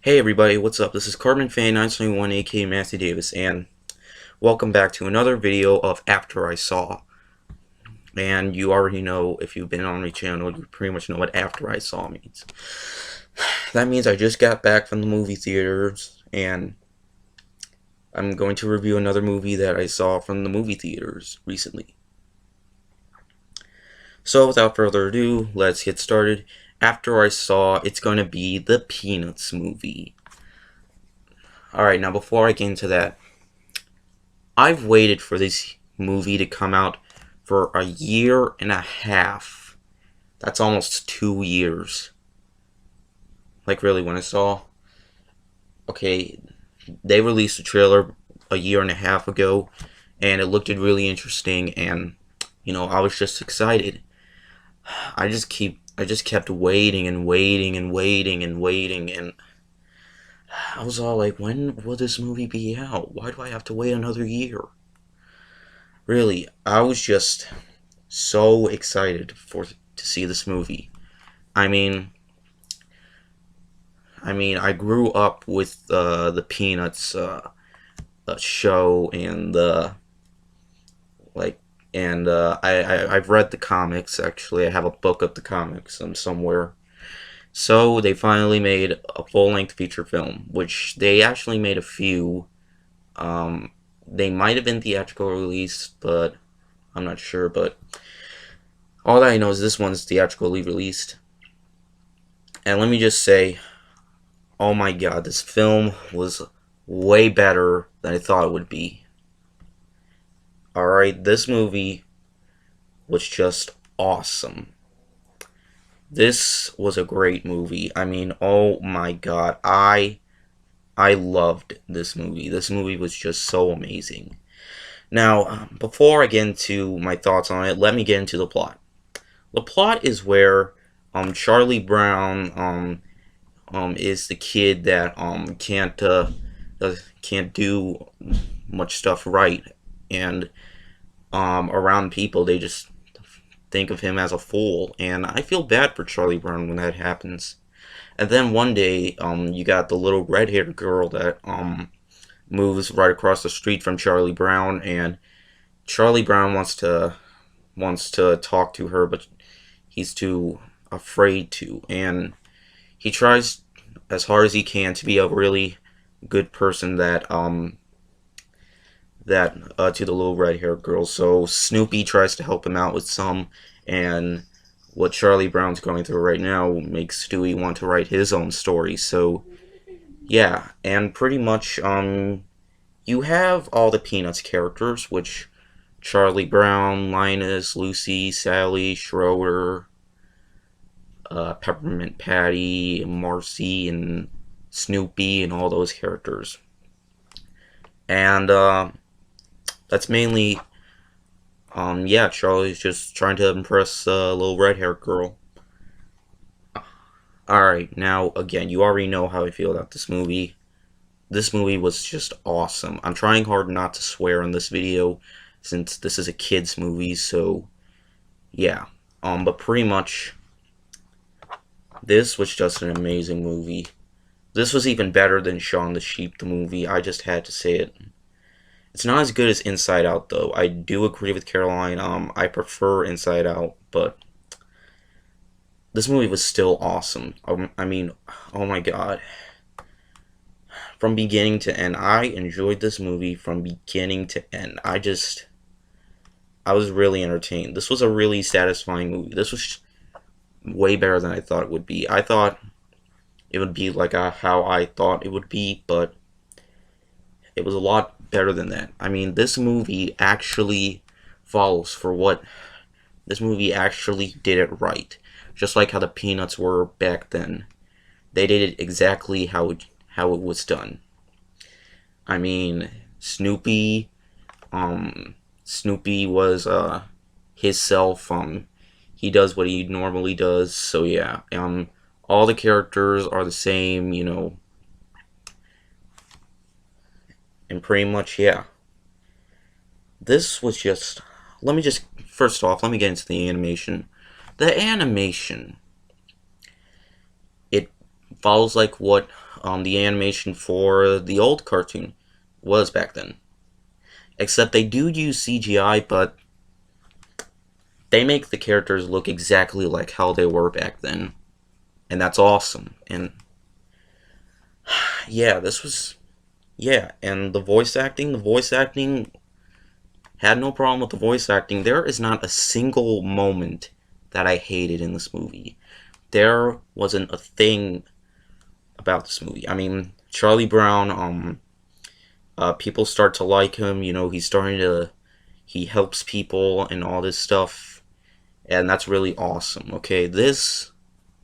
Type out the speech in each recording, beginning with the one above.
Hey everybody, what's up? This is Carbon Fan 971 aka Matthew Davis, and welcome back to another video of After I Saw. And you already know, if you've been on my channel, you pretty much know what After I Saw means. That means I just got back from the movie theaters, and I'm going to review another movie that I saw from the movie theaters recently. So without further ado, let's get started. After I Saw, it's going to be the Peanuts movie. Alright, now before I get into that, I've waited for this movie to come out for a year and a half. That's almost 2 years. Like, really, when I saw. Okay, they released a trailer a year and a half ago, and it looked really interesting, and, I was just excited. I just kept waiting and waiting and waiting and waiting, and I was all like, when will this movie be out? Why do I have to wait another year? Really, I was just so excited to see this movie. I mean, I grew up with the Peanuts show and like, and I've read the comics. Actually, I have a book of the comics somewhere. So they finally made a full-length feature film, which they actually made a few. They might have been theatrical release, but I'm not sure. But all that I know is this one's theatrically released. And let me just say, oh my god, this film was way better than I thought it would be. Alright, this movie was just awesome. This was a great movie. I mean, oh my god, I loved this movie. This movie was just so amazing. Now, before I get into my thoughts on it, let me get into the plot. The plot is where Charlie Brown is the kid that can't do much stuff right, and around people they just think of him as a fool, and I feel bad for Charlie Brown when that happens. And then one day, you got the little red-haired girl that moves right across the street from Charlie Brown, and Charlie Brown wants to talk to her, but he's too afraid to, and he tries as hard as he can to be a really good person to the little red-haired girl. So Snoopy tries to help him out with some, and what Charlie Brown's going through right now makes Stewie want to write his own story. So yeah, and pretty much you have all the Peanuts characters, which Charlie Brown, Linus, Lucy, Sally, Schroeder, Peppermint Patty, Marcy, and Snoopy, and all those characters. And that's mainly, yeah, Charlie's just trying to impress the little red-haired girl. Alright, now, again, you already know how I feel about this movie. This movie was just awesome. I'm trying hard not to swear in this video, since this is a kid's movie, so, yeah. But pretty much, this was just an amazing movie. This was even better than Shaun the Sheep, the movie. I just had to say it. It's not as good as Inside Out, though. I do agree with Caroline. I prefer Inside Out, but this movie was still awesome. I mean, oh my god. From beginning to end, I enjoyed this movie from beginning to end. I was really entertained. This was a really satisfying movie. This was way better than I thought it would be. I thought it would be like how I thought it would be, but it was a lot better than that. I mean, this movie actually follows for what this movie actually did it right. Just like how the Peanuts were back then. They did it exactly how it was done. I mean, Snoopy was his self. He does what he normally does. So yeah, all the characters are the same, and pretty much, yeah. This was just. First off, let me get into the animation. The animation, it follows like what the animation for the old cartoon was back then. Except they do use CGI, but they make the characters look exactly like how they were back then. And that's awesome. And yeah, this was, yeah, and the voice acting had no problem with the voice acting. There is not a single moment that I hated in this movie. There wasn't a thing about this movie. I mean, Charlie Brown, people start to like him. You know, he helps people and all this stuff, and that's really awesome. Okay, this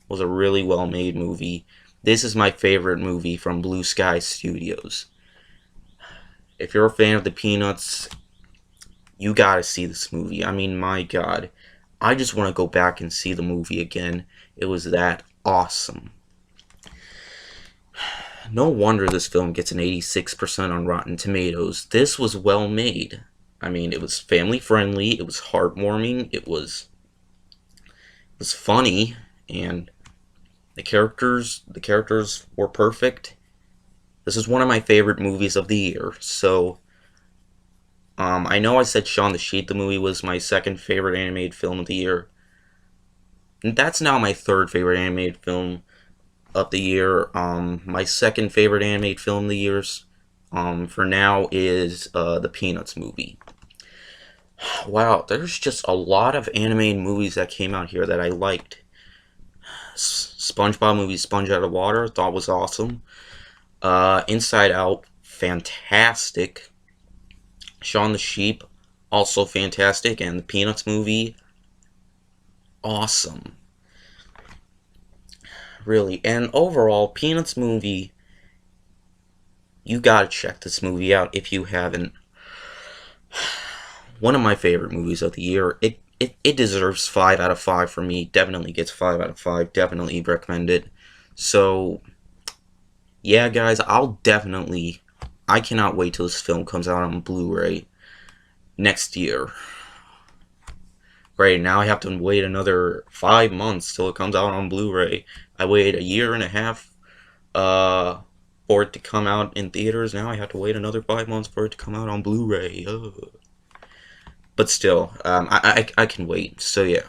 was a really well made movie. This is my favorite movie from Blue Sky Studios. If you're a fan of the Peanuts, you gotta see this movie. I mean, my god. I just want to go back and see the movie again. It was that awesome. No wonder this film gets an 86% on Rotten Tomatoes. This was well made. I mean, it was family friendly, it was heartwarming, it was funny, and the characters were perfect. This is one of my favorite movies of the year. So I know I said Shaun the Sheep the movie was my second favorite animated film of the year. And that's now my third favorite animated film of the year. My second favorite animated film of the years for now is the Peanuts movie. Wow, there's just a lot of animated movies that came out here that I liked. SpongeBob movie Sponge Out of Water, thought was awesome. Inside Out, fantastic. Shaun the Sheep, also fantastic. And the Peanuts movie, awesome. Really. And overall, Peanuts movie, you gotta check this movie out if you haven't. One of my favorite movies of the year. It deserves 5 out of 5 for me. Definitely gets 5 out of 5. Definitely recommend it. So, yeah, guys, I cannot wait till this film comes out on Blu-ray next year. Great, now I have to wait another 5 months till it comes out on Blu-ray. I waited a year and a half for it to come out in theaters. Now I have to wait another 5 months for it to come out on Blu-ray. But still, I can wait. So yeah.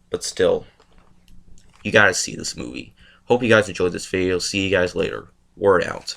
But still, you gotta see this movie. Hope you guys enjoyed this video. See you guys later. Word out.